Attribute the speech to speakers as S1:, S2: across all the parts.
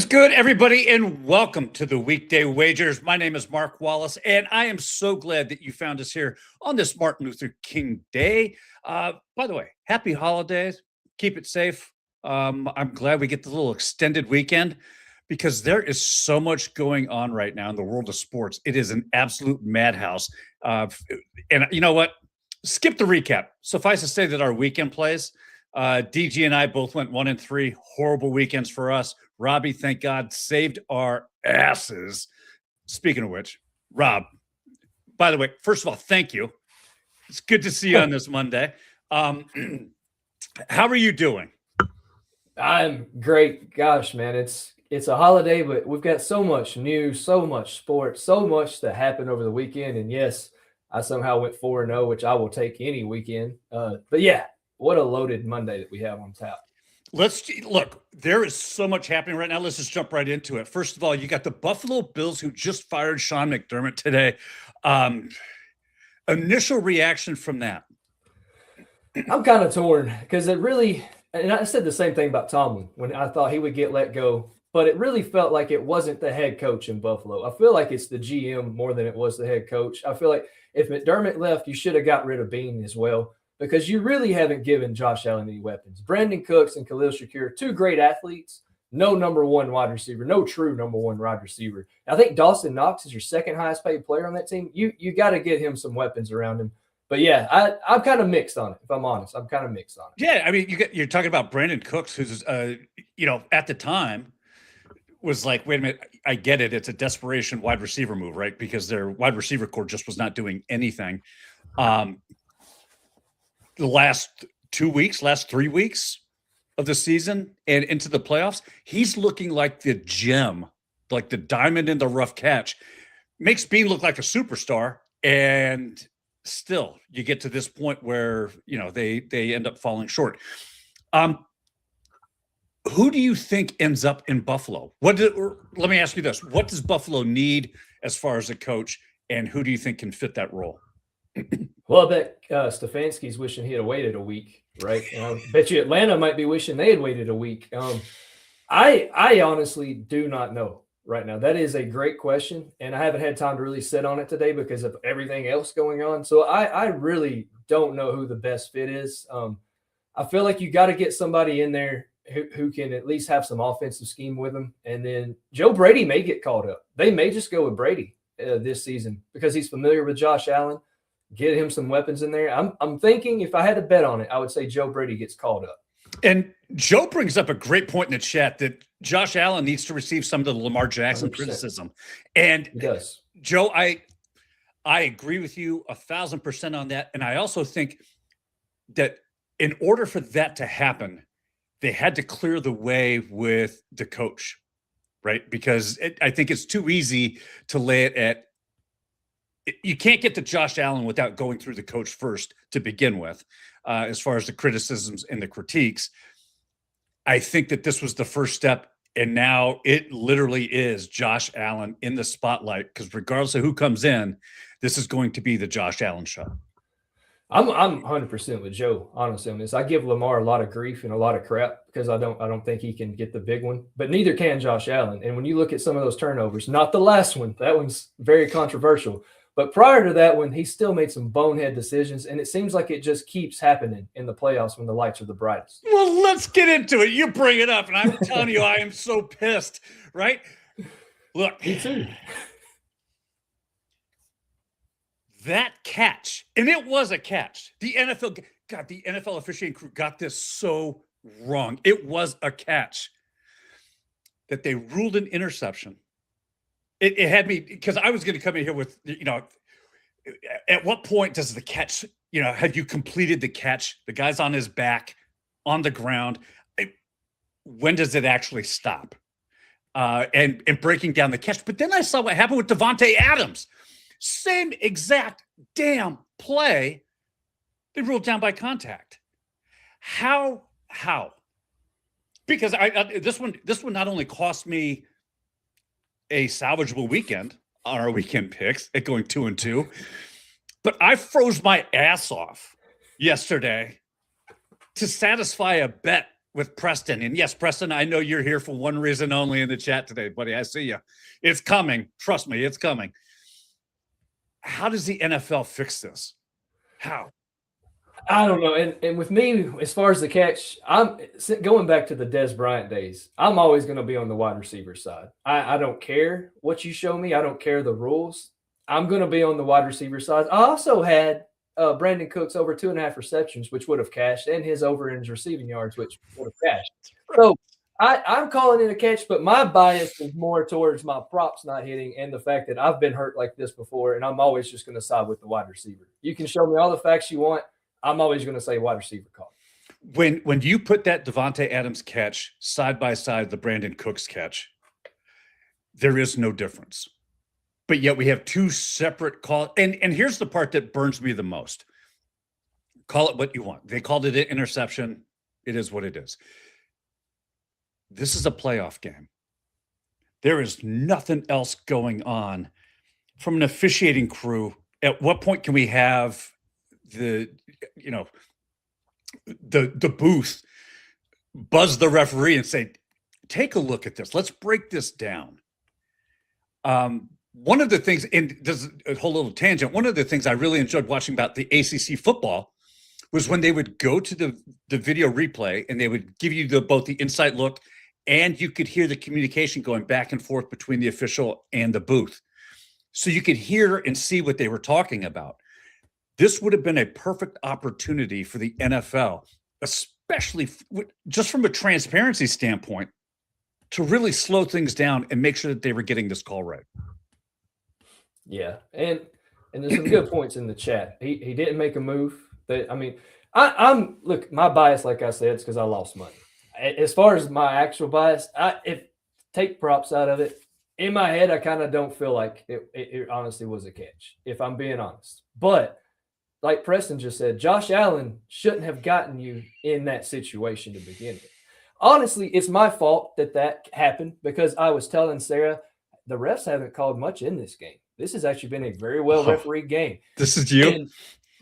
S1: Good, everybody, and welcome to the Weekday Wagers. My name is Mark Wallace, and I am so glad that you found us here on this Martin Luther King Day. By the way, happy holidays. Keep it safe. I'm glad we get the little extended weekend because there is so much going on right now in the world of sports. It is an absolute madhouse. And you know what? Skip the recap. Suffice to say that our weekend plays, DG and I both went 1-3. Horrible weekends for us. Robbie, thank God, saved our asses. Speaking of which, Rob, by the way, first of all, thank you. It's good to see you on this Monday. How are you doing?
S2: I'm great. Gosh, man, it's a holiday, but we've got so much news, so much sports, so much that happened over the weekend. And yes, I somehow went 4-0, which I will take any weekend. But yeah, what a loaded Monday that we have on tap.
S1: Let's look, there is so much happening right now. Let's just jump right into it. First of all, you got the Buffalo Bills who just fired Sean McDermott today. Initial reaction from that?
S2: I'm kind of torn because it really, and I said the same thing about Tomlin when I thought he would get let go, but it really felt like it wasn't the head coach in Buffalo. I feel like it's the GM more than it was the head coach. I feel like if McDermott left, you should have got rid of Bean as well, because you really haven't given Josh Allen any weapons. Brandon Cooks and Khalil Shakir, two great athletes, no number one wide receiver, no true number one wide receiver. I think Dawson Knox is your second highest paid player on that team. You got to get him some weapons around him. But yeah, I'm kind of mixed on it, if I'm honest. I'm kind of mixed on it.
S1: Yeah, I mean, you're talking about Brandon Cooks, who's, at the time was like, wait a minute, I get it. It's a desperation wide receiver move, right? Because their wide receiver core just was not doing anything. The last 3 weeks of the season and into the playoffs, he's looking like the gem, like the diamond in the rough catch. Makes Bean look like a superstar, and still you get to this point where, they end up falling short. Who do you think ends up in Buffalo? Let me ask you this. What does Buffalo need as far as a coach, and who do you think can fit that role?
S2: Well, I bet Stefanski's wishing he had waited a week, right? Bet you Atlanta might be wishing they had waited a week. I honestly do not know right now. That is a great question, and I haven't had time to really sit on it today because of everything else going on. So I really don't know who the best fit is. I feel like you got to get somebody in there who can at least have some offensive scheme with them, and then Joe Brady may get called up. They may just go with Brady this season because he's familiar with Josh Allen. Get him some weapons in there. I'm thinking if I had to bet on it, I would say Joe Brady gets called up.
S1: And Joe brings up a great point in the chat that Josh Allen needs to receive some of the Lamar Jackson 100%. Criticism. And
S2: he does.
S1: Joe, I agree with you 1,000% on that. And I also think that in order for that to happen, they had to clear the way with the coach, right? Because I think it's too easy to lay it at. You can't get to Josh Allen without going through the coach first to begin with, as far as the criticisms and the critiques. I think that this was the first step, and now it literally is Josh Allen in the spotlight, because regardless of who comes in, this is going to be the Josh Allen show.
S2: I'm 100% with Joe, honestly, on this. I give Lamar a lot of grief and a lot of crap because I don't think he can get the big one, but neither can Josh Allen. And when you look at some of those turnovers, not the last one, that one's very controversial. But prior to that one, he still made some bonehead decisions, and it seems like it just keeps happening in the playoffs when the lights are the brightest.
S1: Well, let's get into it. You bring it up, and I'm telling you, I am so pissed, right? Look.
S2: Me too.
S1: That catch, and it was a catch. The NFL officiating crew got this so wrong. It was a catch that they ruled an interception. It had me, because I was going to come in here with, at what point does the catch, have you completed the catch? The guy's on his back, on the ground. When does it actually stop? and breaking down the catch. But then I saw what happened with Davante Adams. Same exact damn play. They ruled down by contact. How? Because this one not only cost me a salvageable weekend on our weekend picks at going 2-2, but I froze my ass off yesterday to satisfy a bet with Preston. And yes, Preston, I know you're here for one reason only in the chat today, buddy. I see you. It's coming. Trust me, it's coming. How does the NFL fix this? How?
S2: I don't know. And with me, as far as the catch, I'm going back to the Des Bryant days. I'm always going to be on the wide receiver side. I don't care what you show me. I don't care the rules. I'm going to be on the wide receiver side. I also had Brandon Cooks over 2.5 receptions, which would have cashed, and his over in his receiving yards, which would have cashed. So I'm calling it a catch, but my bias is more towards my props not hitting and the fact that I've been hurt like this before, and I'm always just going to side with the wide receiver. You can show me all the facts you want. I'm always going to say wide receiver call.
S1: When you put that Davante Adams catch side by side the Brandon Cooks catch, there is no difference. But yet we have two separate calls. And here's the part that burns me the most. Call it what you want. They called it an interception. It is what it is. This is a playoff game. There is nothing else going on from an officiating crew. At what point can we have the booth buzz the referee and say, take a look at this. Let's break this down. One of the things, and this is a whole little tangent, one of the things I really enjoyed watching about the ACC football was when they would go to the video replay and they would give you both the inside look and you could hear the communication going back and forth between the official and the booth. So you could hear and see what they were talking about. This would have been a perfect opportunity for the NFL, especially just from a transparency standpoint, to really slow things down and make sure that they were getting this call right.
S2: Yeah, and there's some good points in the chat. He didn't make a move. I'm look, my bias, like I said, is because I lost money. As far as my actual bias, take props out of it. In my head, I kind of don't feel like it honestly was a catch, if I'm being honest. But like Preston just said, Josh Allen shouldn't have gotten you in that situation to begin with. Honestly, it's my fault that happened because I was telling Sarah, the refs haven't called much in this game. This has actually been a very well refereed game.
S1: This is you?
S2: And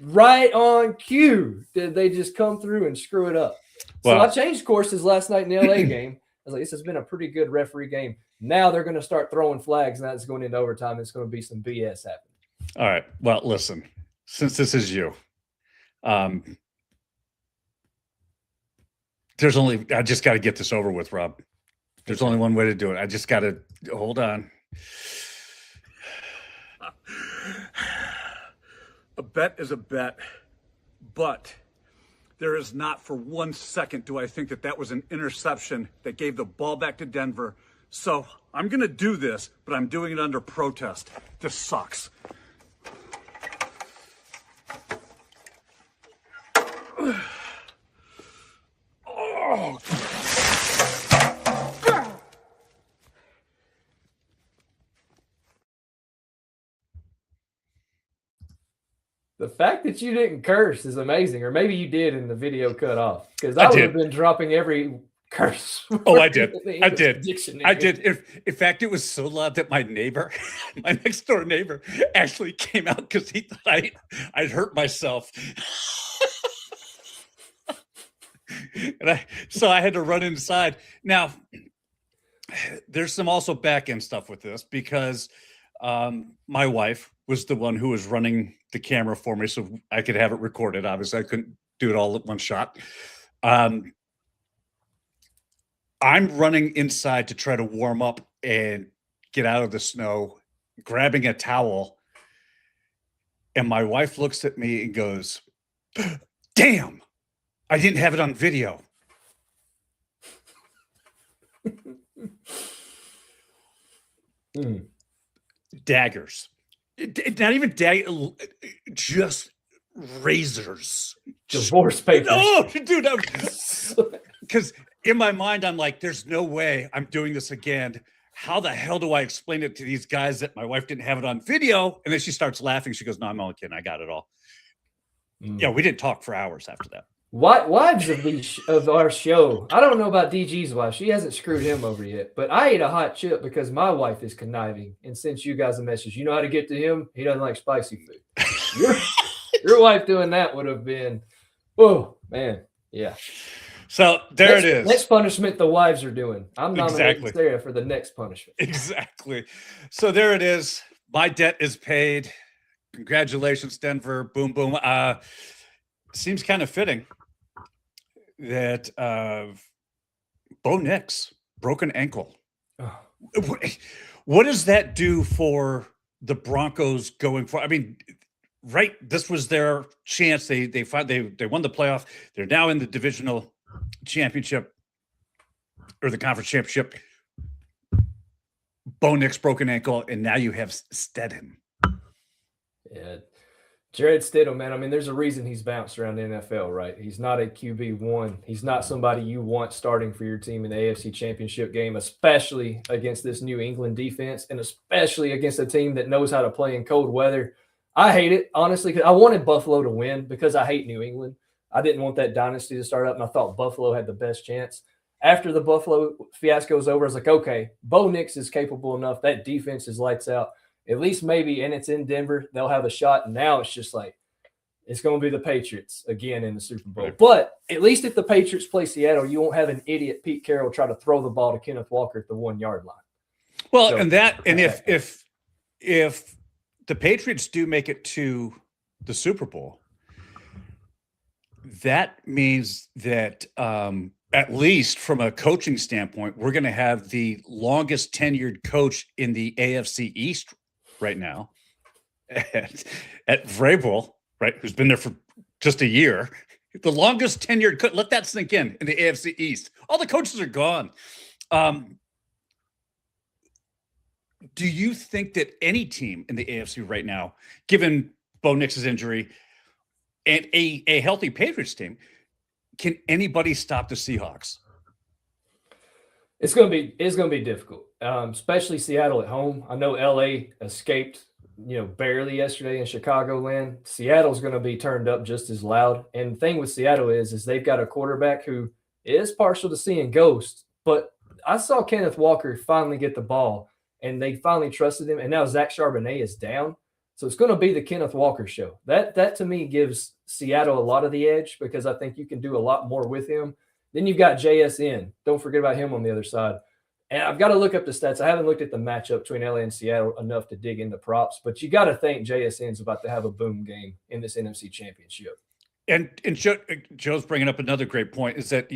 S2: right on cue did they just come through and screw it up. Well, so I changed courses last night in the LA game. I was like, this has been a pretty good referee game. Now they're going to start throwing flags, and that's going into overtime. It's going to be some BS happening.
S1: All right. Well, listen. Since this is you, I just got to get this over with, Rob. There's only one way to do it. I just got to hold on. A bet is a bet, but there is not for 1 second do I think that was an interception that gave the ball back to Denver. So I'm going to do this, but I'm doing it under protest. This sucks. Oh.
S2: The fact that you didn't curse is amazing, or maybe you did and the video cut off, because I would have been dropping every curse.
S1: Oh, I did. I did. In fact, it was so loud that my neighbor, my next door neighbor, actually came out because he thought I'd hurt myself. So I had to run inside. Now, there's some also back end stuff with this because my wife was the one who was running the camera for me so I could have it recorded. Obviously, I couldn't do it all at one shot. I'm running inside to try to warm up and get out of the snow, grabbing a towel. And my wife looks at me and goes, damn, I didn't have it on video. Daggers. Not even daggers, just razors.
S2: Divorce papers.
S1: No, dude. Because in my mind, I'm like, there's no way I'm doing this again. how the hell do I explain it to these guys that my wife didn't have it on video? And then she starts laughing. She goes, no, I'm only kidding. I got it all. Yeah, we didn't talk for hours after that.
S2: Wives of our show. I don't know about DG's wife. She hasn't screwed him over yet. But I ate a hot chip because my wife is conniving and sent you guys a message. You know how to get to him? He doesn't like spicy food. Your wife doing that would have been, oh, man. Yeah.
S1: So it is.
S2: Next punishment the wives are doing. I'm nominating
S1: Exactly.
S2: Sarah for the next punishment.
S1: Exactly. So there it is. My debt is paid. Congratulations, Denver. Boom, boom. Seems kind of fitting that Bo Nix, broken ankle.
S2: Oh.
S1: What does that do for the Broncos going forward? I mean, right, this was their chance. They won the playoff. They're now in the divisional championship or the conference championship. Bo Nix, broken ankle, and now you have Stedham.
S2: Yeah. Jared Stidham, man, I mean, there's a reason he's bounced around the NFL, right? He's not a QB1. He's not somebody you want starting for your team in the AFC Championship game, especially against this New England defense and especially against a team that knows how to play in cold weather. I hate it, honestly, because I wanted Buffalo to win because I hate New England. I didn't want that dynasty to start up, and I thought Buffalo had the best chance. After the Buffalo fiasco was over, I was like, okay, Bo Nix is capable enough. That defense is lights out. At least maybe, and it's in Denver, they'll have a shot. And now it's just like, it's going to be the Patriots again in the Super Bowl. Right. But at least if the Patriots play Seattle, you won't have an idiot Pete Carroll try to throw the ball to Kenneth Walker at the 1 yard line.
S1: Well, so, and if the Patriots do make it to the Super Bowl, that means that at least from a coaching standpoint, we're going to have the longest tenured coach in the AFC East right now at Vrabel, right, who's been there for just a year. The longest tenured coach. Let that sink in the AFC East. All the coaches are gone. Do you think that any team in the AFC right now, given Bo Nix's injury and a healthy Patriots team, can anybody stop the Seahawks?
S2: It's going to be difficult, especially Seattle at home. I know LA escaped, barely yesterday in Chicagoland. Seattle's going to be turned up just as loud. And the thing with Seattle is they've got a quarterback who is partial to seeing ghosts. But I saw Kenneth Walker finally get the ball, and they finally trusted him. And now Zach Charbonnet is down. So it's going to be the Kenneth Walker show. That to me gives Seattle a lot of the edge because I think you can do a lot more with him. Then you've got JSN. Don't forget about him on the other side. And I've got to look up the stats. I haven't looked at the matchup between LA and Seattle enough to dig into props, but you got to think JSN's about to have a boom game in this NFC Championship.
S1: And Joe's bringing up another great point is that,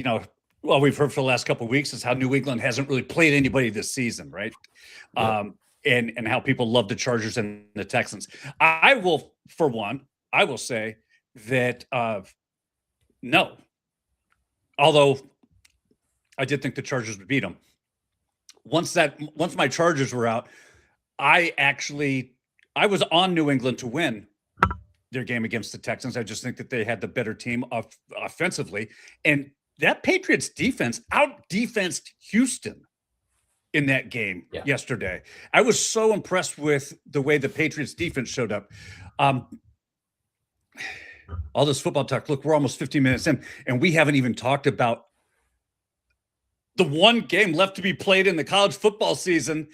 S1: we've heard for the last couple of weeks is how New England hasn't really played anybody this season, right? Yeah. And how people love the Chargers and the Texans. I will say that no. Although I did think the Chargers would beat them. Once my Chargers were out, I was on New England to win their game against the Texans. I just think that they had the better team offensively. And that Patriots defense out-defensed Houston in that game yesterday. I was so impressed with the way the Patriots defense showed up. All this football talk. Look, we're almost 15 minutes in, and we haven't even talked about the one game left to be played in the college football season.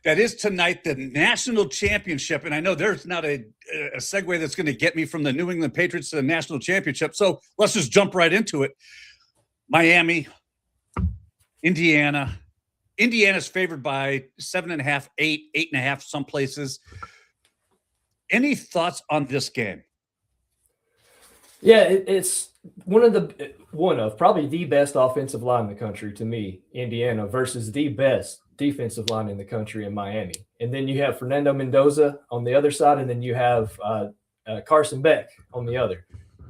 S1: That is tonight, the national championship. And I know there's not a segue that's going to get me from the New England Patriots to the national championship. So let's just jump right into it. Miami, Indiana. Indiana's favored by 7.5, 8.5, some places. Any thoughts on this game?
S2: Yeah, it's one of probably the best offensive line in the country to me, Indiana, versus the best defensive line in the country in Miami. And then you have Fernando Mendoza on the other side, and then you have Carson Beck on the other.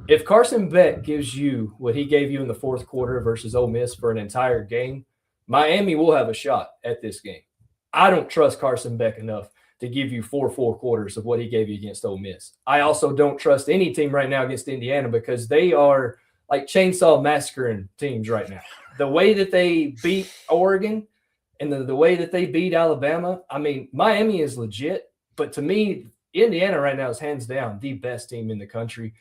S2: If Carson Beck gives you what he gave you in the fourth quarter versus Ole Miss for an entire game, Miami will have a shot at this game. I don't trust Carson Beck enough to give you four quarters of what he gave you against Ole Miss. I also don't trust any team right now against Indiana because they are like chainsaw massacring teams right now. The way that they beat Oregon And the way that they beat Alabama, I mean, Miami is legit, but to me, Indiana right now is hands down the best team in the country.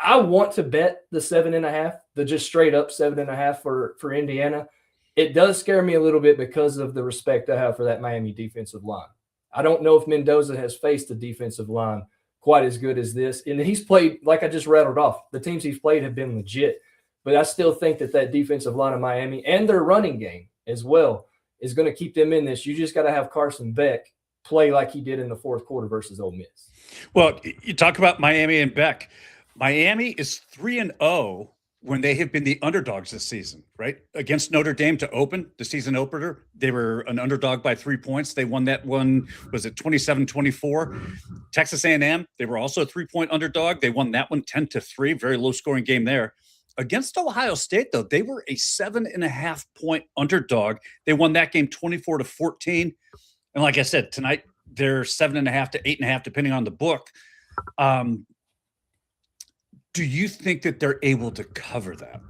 S2: I want to bet the 7.5, the just straight up 7.5 for Indiana. It does scare me a little bit because of the respect I have for that Miami defensive line. I don't know if Mendoza has faced a defensive line quite as good as this. And he's played, like I just rattled off, the teams he's played have been legit. But I still think that defensive line of Miami and their running game as well is going to keep them in this. You just got to have Carson Beck play like he did in the fourth quarter versus Ole Miss.
S1: Well, you talk about Miami and Beck. Miami is 3-0 when they have been the underdogs this season, right? Against Notre Dame to open the season opener, they were an underdog by 3 points. They won that one, was it 27-24? Texas A&M, they were also a 3-point underdog. They won that one 10-3, very low scoring game there. Against Ohio State, though, they were a 7.5-point underdog. They won that game 24-14. And like I said, tonight, they're 7.5 to 8.5, depending on the book. Do you think that they're able to cover that?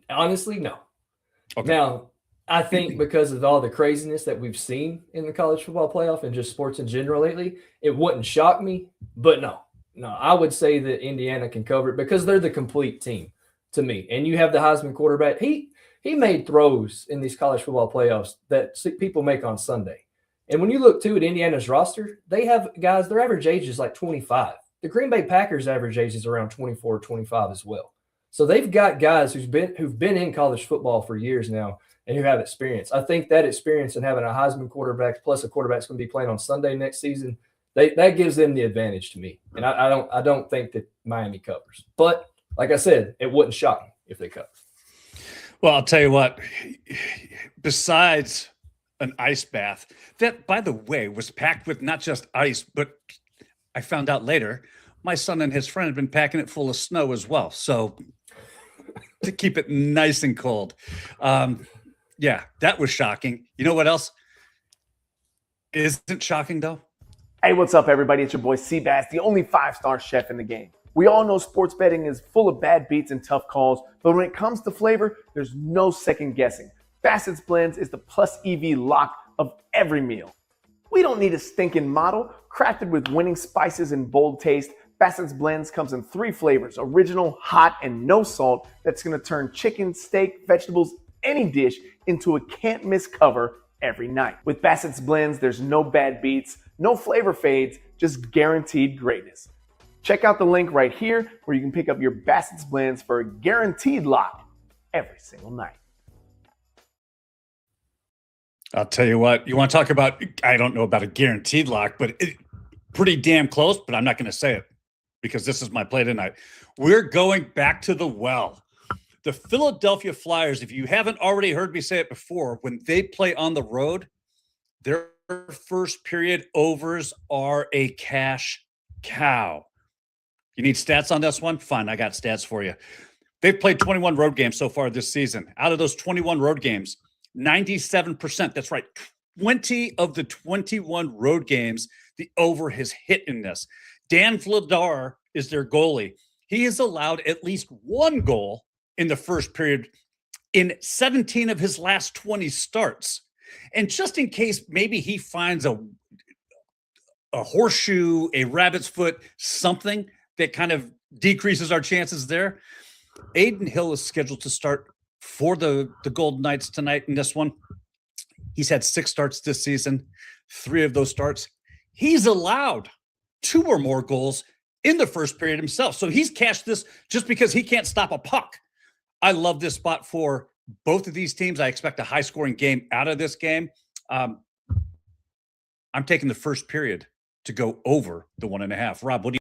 S2: Honestly, no.
S1: Okay.
S2: Now, I think because of all the craziness that we've seen in the college football playoff and just sports in general lately, it wouldn't shock me. But no, I would say that Indiana can cover it because they're the complete team to me. And you have the Heisman quarterback. He made throws in these college football playoffs that people make on Sunday. And when you look, too, at Indiana's roster, they have guys, their average age is like 25. The Green Bay Packers' average age is around 24, 25 as well. So they've got guys who've been in college football for years now and who have experience. I think that experience and having a Heisman quarterback plus a quarterback that's going to be playing on Sunday next season, that gives them the advantage to me. And I don't think that Miami covers. But like I said, it wouldn't shock me if they cover.
S1: Well, I'll tell you what, besides an ice bath that, by the way, was packed with not just ice, but I found out later, my son and his friend had been packing it full of snow as well. So to keep it nice and cold. Yeah, that was shocking. You know what else isn't shocking, though?
S3: Hey, what's up, everybody? It's your boy Seabass, the only 5-star chef in the game. We all know sports betting is full of bad beats and tough calls, but when it comes to flavor, there's no second guessing. Bassett's Blends is the plus EV lock of every meal. We don't need a stinking model. Crafted with winning spices and bold taste, Bassett's Blends comes in 3 flavors, original, hot, and no salt, that's going to turn chicken, steak, vegetables, any dish into a can't-miss cover every night. With Bassett's Blends, there's no bad beats, no flavor fades, just guaranteed greatness. Check out the link right here where you can pick up your Bassett's Blends for a guaranteed lock every single night.
S1: I'll tell you what, you want to talk about, I don't know about a guaranteed lock, but pretty damn close, but I'm not going to say it because this is my play tonight. We're going back to the well. The Philadelphia Flyers, if you haven't already heard me say it before, when they play on the road, their first period overs are a cash cow. You need stats on this one? Fine, I got stats for you. They've played 21 road games so far this season. Out of those 21 road games, 97%, that's right, 20 of the 21 road games, the over has hit in this. Dan Vladar is their goalie. He has allowed at least 1 goal in the first period in 17 of his last 20 starts. And just in case maybe he finds a horseshoe, a rabbit's foot, something that kind of decreases our chances there, Aiden Hill is scheduled to start for the Golden Knights tonight in this one. He's had 6 starts this season. 3 of those starts, he's allowed 2 or more goals in the first period himself. So he's cashed this just because he can't stop a puck. I love this spot for both of these teams. I expect a high-scoring game out of this game. I'm taking the first period to go over the 1.5. Rob, what do you?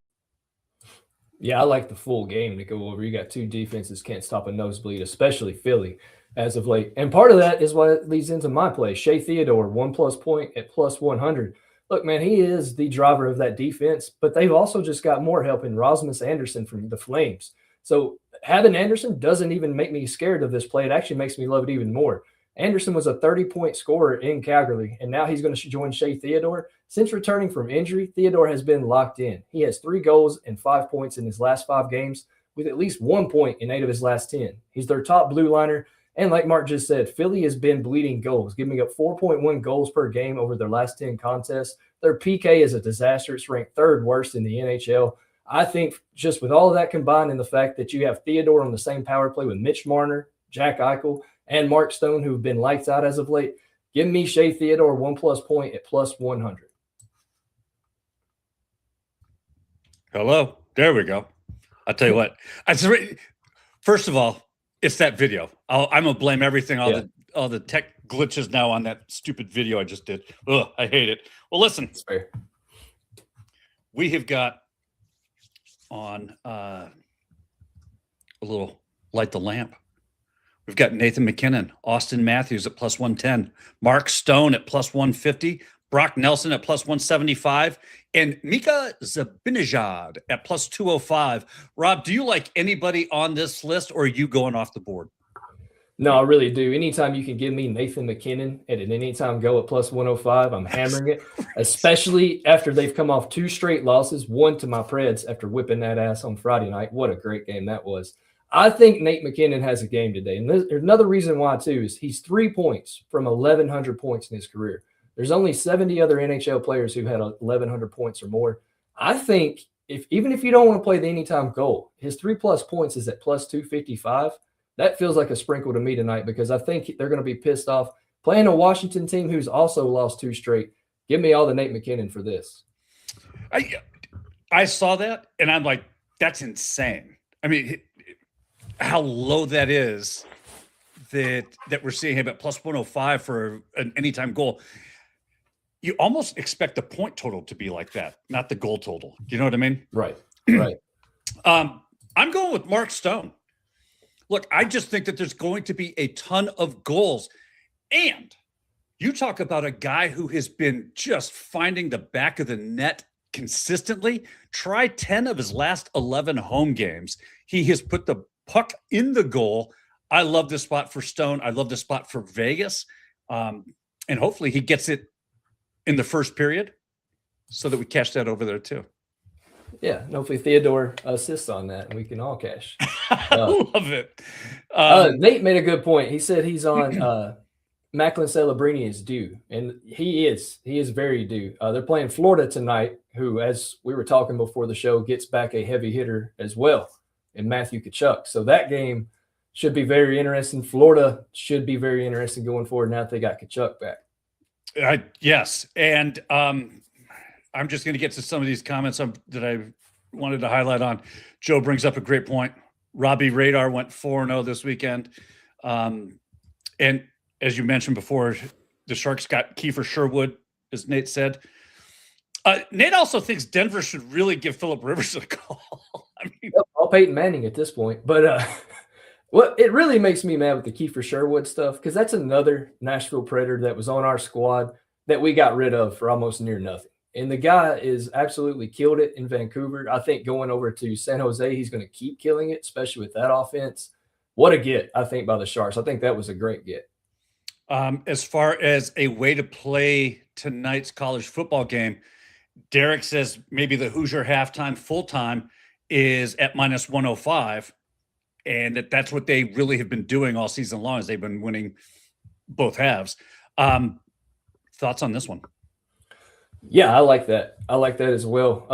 S2: Yeah, I like the full game to go over. You got 2 defenses can't stop a nosebleed, especially Philly as of late. And part of that is what it leads into my play. Shea Theodore, 1+ point at plus 100. Look, man, he is the driver of that defense, but they've also just got more help in Rasmus Anderson from the Flames. So having Anderson doesn't even make me scared of this play. It actually makes me love it even more. Anderson was a 30-point scorer in Calgary, and now he's going to join Shea Theodore. Since returning from injury, Theodore has been locked in. He has 3 goals and 5 points in his last 5 games, with at least 1 point in 8 of his last 10. He's their top blue liner, And like Mark just said, Philly has been bleeding goals, giving up 4.1 goals per game over their last 10 contests. Their PK is a disaster. It's ranked third worst in the NHL. I think just with all of that combined and the fact that you have Theodore on the same power play with Mitch Marner, Jack Eichel, and Mark Stone, who've been lights out as of late, give me Shea Theodore 1+ point at +100.
S1: Hello. There we go. I'll tell you what. First of all, it's that video. I'm going to blame everything, all the tech glitches now on that stupid video I just did. Ugh, I hate it. Well, listen. We have got on a little light the lamp. We've got Nathan McKinnon, Austin Matthews at +110, Mark Stone at +150, Brock Nelson at +175, and Mika Zibanejad at +205. Rob, do you like anybody on this list, or are you going off the board?
S2: No, I really do. Anytime you can give me Nathan McKinnon at an anytime go at +105, I'm hammering it, especially after they've come off 2 straight losses, one to my Preds after whipping that ass on Friday night. What a great game that was. I think Nate McKinnon has a game today. And there's another reason why, too, is he's 3 points from 1,100 points in his career. There's only 70 other NHL players who had 1,100 points or more. I think even if you don't want to play the anytime goal, his 3+ points is at +255. That feels like a sprinkle to me tonight because I think they're going to be pissed off playing a Washington team who's also lost 2 straight. Give me all the Nate McKinnon for this.
S1: I saw that, and I'm like, that's insane. I mean, how low that is that we're seeing him at +105 for an anytime goal. You almost expect the point total to be like that, not the goal total. Do you know what I mean?
S2: Right, right.
S1: I'm going with Mark Stone. Look, I just think that there's going to be a ton of goals. And you talk about a guy who has been just finding the back of the net consistently. Try 10 of his last 11 home games. He has put the puck in the goal. I love this spot for Stone. I love this spot for Vegas. And hopefully he gets it in the first period so that we cash that over there too.
S2: Yeah, and hopefully Theodore assists on that, and we can all cash.
S1: I love it.
S2: Nate made a good point. He said he's on Macklin Celebrini is due, and he is very due. They're playing Florida tonight, who, as we were talking before the show, gets back a heavy hitter as well in Matthew Tkachuk. So that game should be very interesting. Florida should be very interesting going forward now that they got Tkachuk back.
S1: Yes, and I'm just going to get to some of these comments that I wanted to highlight on. Joe brings up a great point. Robbie Radar went 4-0 this weekend. And as you mentioned before, the Sharks got Kiefer Sherwood, as Nate said. Nate also thinks Denver should really give Phillip Rivers a call. I mean,
S2: I'll Peyton Manning at this point. But what it really makes me mad with the Kiefer Sherwood stuff, because that's another Nashville Predator that was on our squad that we got rid of for almost near nothing. And the guy is absolutely killed it in Vancouver. I think going over to San Jose, he's going to keep killing it, especially with that offense. What a get, I think, by the Sharks. I think that was a great get.
S1: As far as a way to play tonight's college football game, Derek says maybe the Hoosier halftime full-time is at -105, and that's what they really have been doing all season long, as they've been winning both halves. Thoughts on this one?
S2: Yeah, I like that. I like that as well.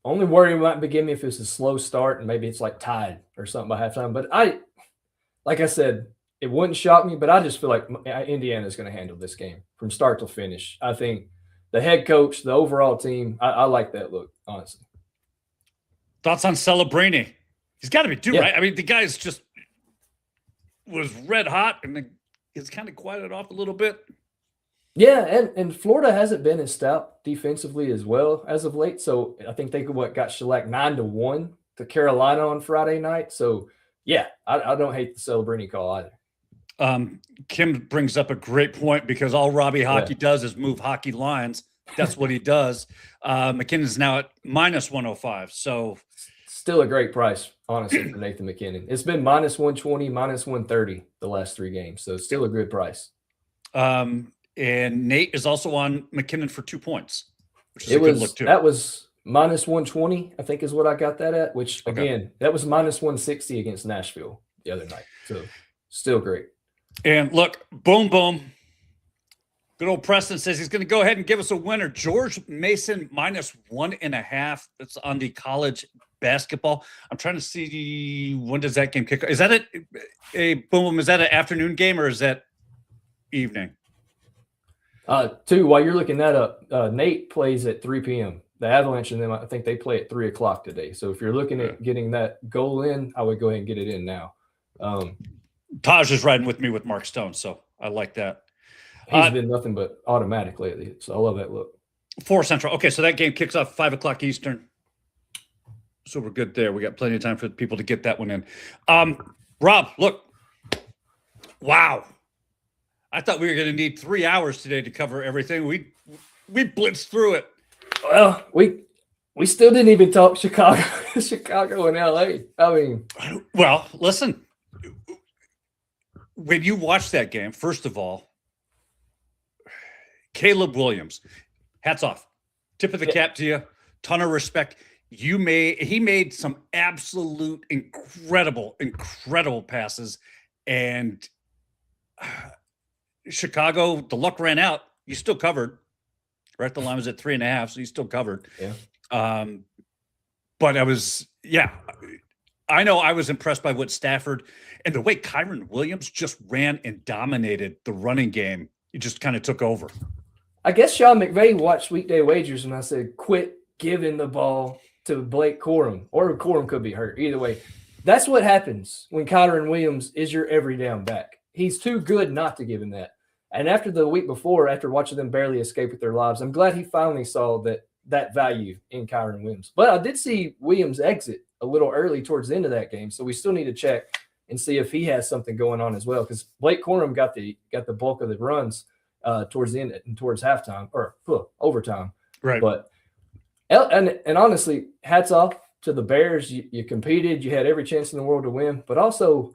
S2: Only worry might begin me if it's a slow start and maybe it's like tied or something by halftime. But like I said, it wouldn't shock me, but I just feel like Indiana is going to handle this game from start to finish. I think the head coach, the overall team, I like that look, honestly.
S1: Thoughts on Celebrini? He's got to be due, right? I mean, the guy's just was red hot and it's kind of quieted off a little bit.
S2: Yeah, and Florida hasn't been as stout defensively as well as of late. So I think they got shellacked 9-1 to Carolina on Friday night. So yeah, I don't hate the Celebrini call either.
S1: Kim brings up a great point because all Robbie Hockey does is move hockey lines. That's what he does. McKinnon's now at -105. So
S2: still a great price, honestly, for Nathan McKinnon. It's been -120, -130 the last 3 games. So still a good price.
S1: And Nate is also on McKinnon for 2 points, which is a good look too.
S2: That was -120, I think is what I got that at, which again, that was -160 against Nashville the other night. So still great.
S1: And look, boom, boom. Good old Preston says he's going to go ahead and give us a winner. George Mason -1.5. That's on the college basketball. I'm trying to see, when does that game kick off? Is that a boom? Is that an afternoon game or is that evening?
S2: Two, while you're looking that up, Nate plays at 3 p.m. The Avalanche and them, I think they play at 3 o'clock today. So if you're looking at getting that goal in, I would go ahead and get it in now.
S1: Taj is riding with me with Mark Stone, so I like that.
S2: He's been nothing but automatic lately, so I love that look.
S1: 4 Central. Okay, so that game kicks off 5 o'clock Eastern. So we're good there. We got plenty of time for people to get that one in. Rob, look. Wow. I thought we were going to need 3 hours today to cover everything. We blitzed through it.
S2: Well, we still didn't even talk Chicago and LA. I mean,
S1: well, listen. When you watch that game, first of all, Caleb Williams, hats off. Tip of the cap to you. Ton of respect. He made some absolute incredible passes, and Chicago, the luck ran out. You still covered, right? The line was at 3.5, so you still covered.
S2: Yeah.
S1: But I know I was impressed by what Stafford and the way Kyron Williams just ran and dominated the running game. He just kind of took over.
S2: I guess Sean McVay watched Weekday Wagers and I said, quit giving the ball to Blake Corum, or Corum could be hurt. Either way, that's what happens when Kyron Williams is your every down back. He's too good not to give him that. And after the week before, after watching them barely escape with their lives, I'm glad he finally saw that value in Kyron Williams. But I did see Williams exit a little early towards the end of that game, so we still need to check and see if he has something going on as well, because Blake Corum got the bulk of the runs towards the end and towards halftime or overtime.
S1: Right.
S2: But and honestly, hats off to the Bears. You competed. You had every chance in the world to win. But also,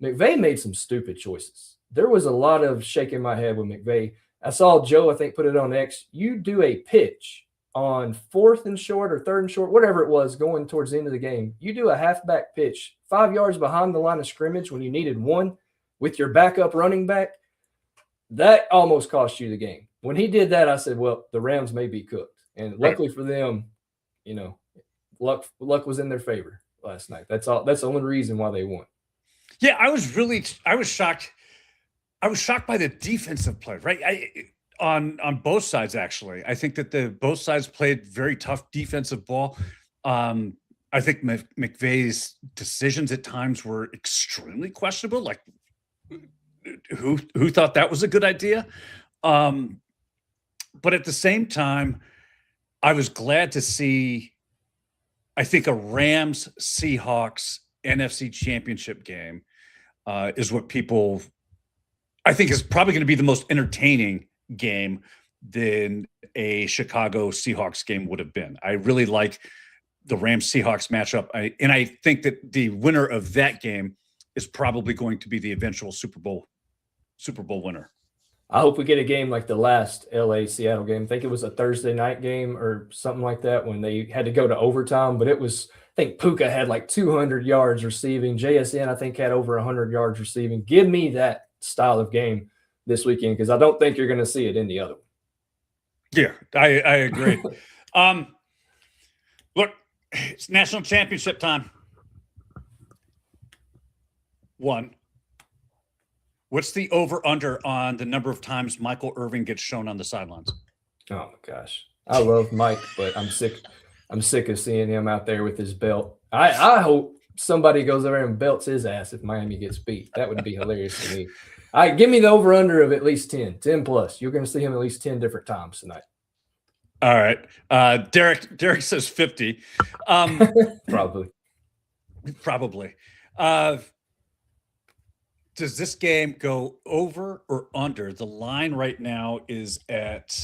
S2: McVay made some stupid choices. There was a lot of shaking my head with McVay. I saw Joe, I think, put it on X. You do a pitch on 4th and short or 3rd and short, whatever it was, going towards the end of the game. You do a halfback pitch 5 yards behind the line of scrimmage when you needed one with your backup running back. That almost cost you the game. When he did that, I said, well, the Rams may be cooked. And luckily for them, luck was in their favor last night. That's all. That's the only reason why they won.
S1: Yeah, I was shocked. I was shocked by the defensive play, right? On both sides, actually. I think that both sides played very tough defensive ball. I think McVay's decisions at times were extremely questionable. Like, who thought that was a good idea? But at the same time, I was glad to see, I think, a Rams-Seahawks NFC Championship game is what people, I think, is probably going to be the most entertaining game than a Chicago Seahawks game would have been. I really like the Rams-Seahawks matchup. And I think that the winner of that game is probably going to be the eventual Super Bowl winner.
S2: I hope we get a game like the last LA-Seattle game. I think it was a Thursday night game or something like that when they had to go to overtime. But it was, I think Puka had like 200 yards receiving. JSN, I think, had over 100 yards receiving. Give me that style of game this weekend, because I don't think you're going to see it in the other one.
S1: Yeah, I agree. Look, it's national championship time. One. What's the over-under on the number of times Michael Irvin gets shown on the sidelines?
S2: Oh my gosh, I love Mike, but I'm sick of seeing him out there with his belt. I hope somebody goes over and belts his ass if Miami gets beat. That would be hilarious to me. Give me the over-under of at least 10 plus. You're going to see him at least 10 different times tonight.
S1: All right. Derek says 50.
S2: Probably.
S1: Does this game go over or under? The line right now is at,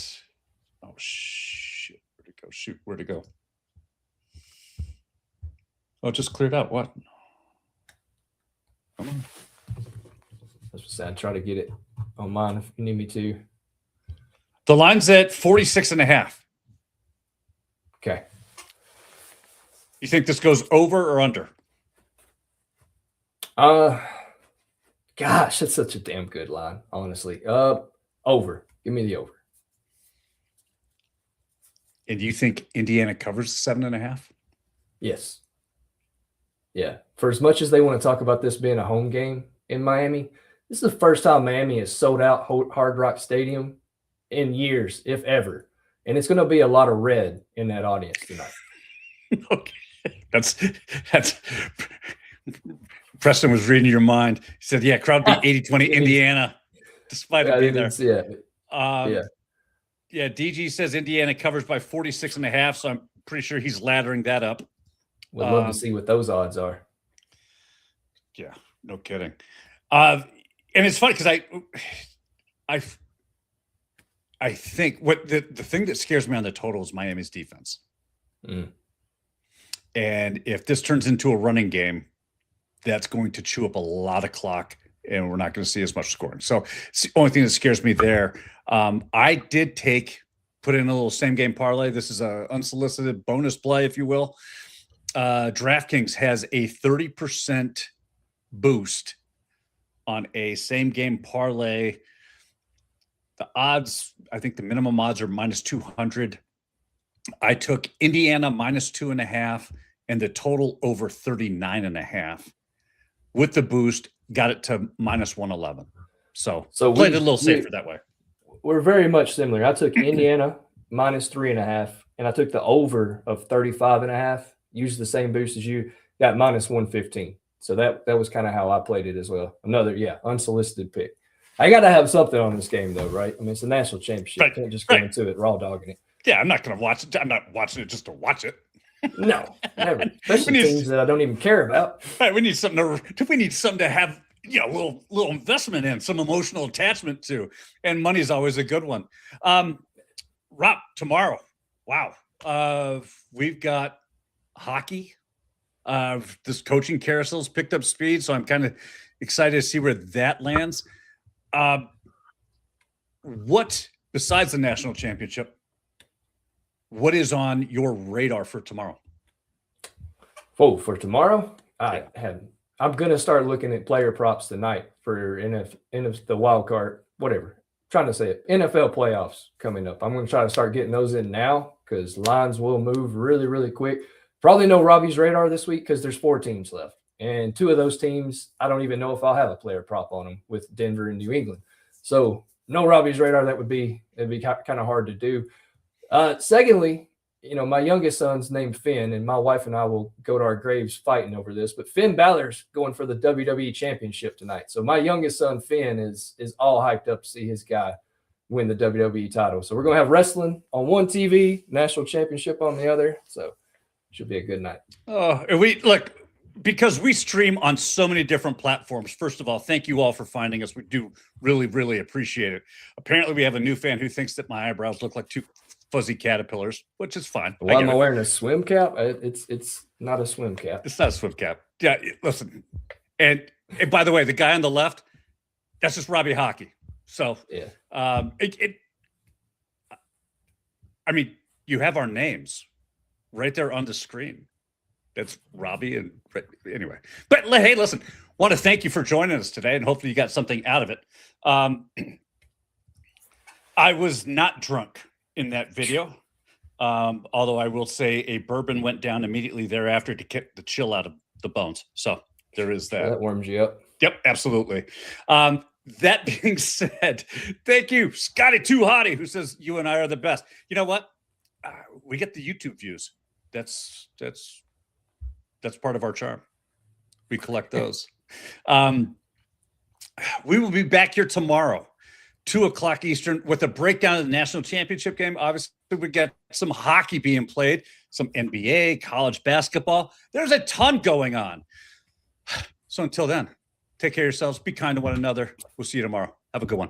S1: oh, shit. Where'd it go? Oh, it just cleared out. What? Come on.
S2: I'd try to get it on mine if you need me to.
S1: The line's at 46.5.
S2: Okay.
S1: You think this goes over or under?
S2: Gosh, that's such a damn good line, honestly. Over. Give me the over.
S1: And you think Indiana covers 7.5?
S2: Yes. Yeah. For as much as they want to talk about this being a home game in Miami, this is the first time Miami has sold out Hard Rock Stadium in years, if ever. And it's going to be a lot of red in that audience tonight.
S1: Okay. That's Preston was reading your mind. He said, yeah, crowd beat 80-20 Indiana, despite it being there. Yeah, DG says Indiana covers by 46.5, so I'm pretty sure he's laddering that up.
S2: Would love to see what those odds are.
S1: Yeah, no kidding. And it's funny because I think what the thing that scares me on the total is Miami's defense. And if this turns into a running game, that's going to chew up a lot of clock, and we're not going to see as much scoring. So it's the only thing that scares me there. I did put in a little same game parlay. This is a unsolicited bonus play, if you will. DraftKings has a 30% boost on a same game parlay. The odds, I think the minimum odds are -200. I took Indiana -2.5 and the total over 39.5. With the boost, got it to -111. So played it a little safer that way.
S2: We're very much similar. I took Indiana -3.5, and I took the over of 35.5. Used the same boost as you. Got -115. So that was kind of how I played it as well. Another, unsolicited pick. I got to have something on this game, though, right? I mean, it's a national championship.
S1: Right,
S2: Can't just go into it raw dogging it.
S1: Yeah, I'm not going to watch it. I'm not watching it just to watch it.
S2: No, never. Especially things that I don't even care about.
S1: Right, we need something to have, a little investment in, some emotional attachment to, and money's always a good one. Rob, tomorrow, wow, we've got hockey. This coaching carousel's picked up speed, so I'm kind of excited to see where that lands. What, besides the national championship, what is on your radar for tomorrow?
S2: Oh, for tomorrow? I'm going to start looking at player props tonight for the wild card, whatever. I'm trying to say it. NFL playoffs coming up. I'm going to try to start getting those in now because lines will move really, really quick. Probably no Robbie's radar this week because there's 4 teams left. And 2 of those teams, I don't even know if I'll have a player prop on them with Denver and New England. So no Robbie's radar. It'd be kind of hard to do. Secondly, my youngest son's named Finn, and my wife and I will go to our graves fighting over this. But Finn Balor's going for the WWE Championship tonight. So my youngest son, Finn, is all hyped up to see his guy win the WWE title. So we're going to have wrestling on one TV, national championship on the other. So should be a good night.
S1: Oh, because we stream on so many different platforms. First of all, thank you all for finding us. We do really, really appreciate it. Apparently, we have a new fan who thinks that my eyebrows look like 2 fuzzy caterpillars, which is fine.
S2: Why am I wearing a swim cap? It's not a swim cap.
S1: It's not a swim cap. Yeah, listen. And by the way, the guy on the left, that's just Robbie Hockey. So,
S2: yeah.
S1: I mean, you have our names right there on the screen. That's Robbie and anyway. But hey, listen, want to thank you for joining us today, and hopefully you got something out of it. I was not drunk in that video, although I will say a bourbon went down immediately thereafter to kick the chill out of the bones. So there is that.
S2: That warms you up.
S1: Yep, absolutely. That being said, thank you, Scotty Too Hottie, who says you and I are the best. You know what? We get the YouTube views. That's part of our charm. We collect those. We will be back here tomorrow, 2:00 Eastern, with a breakdown of the national championship game. Obviously, we got some hockey being played, some NBA, college basketball. There's a ton going on. So until then, take care of yourselves. Be kind to one another. We'll see you tomorrow. Have a good one.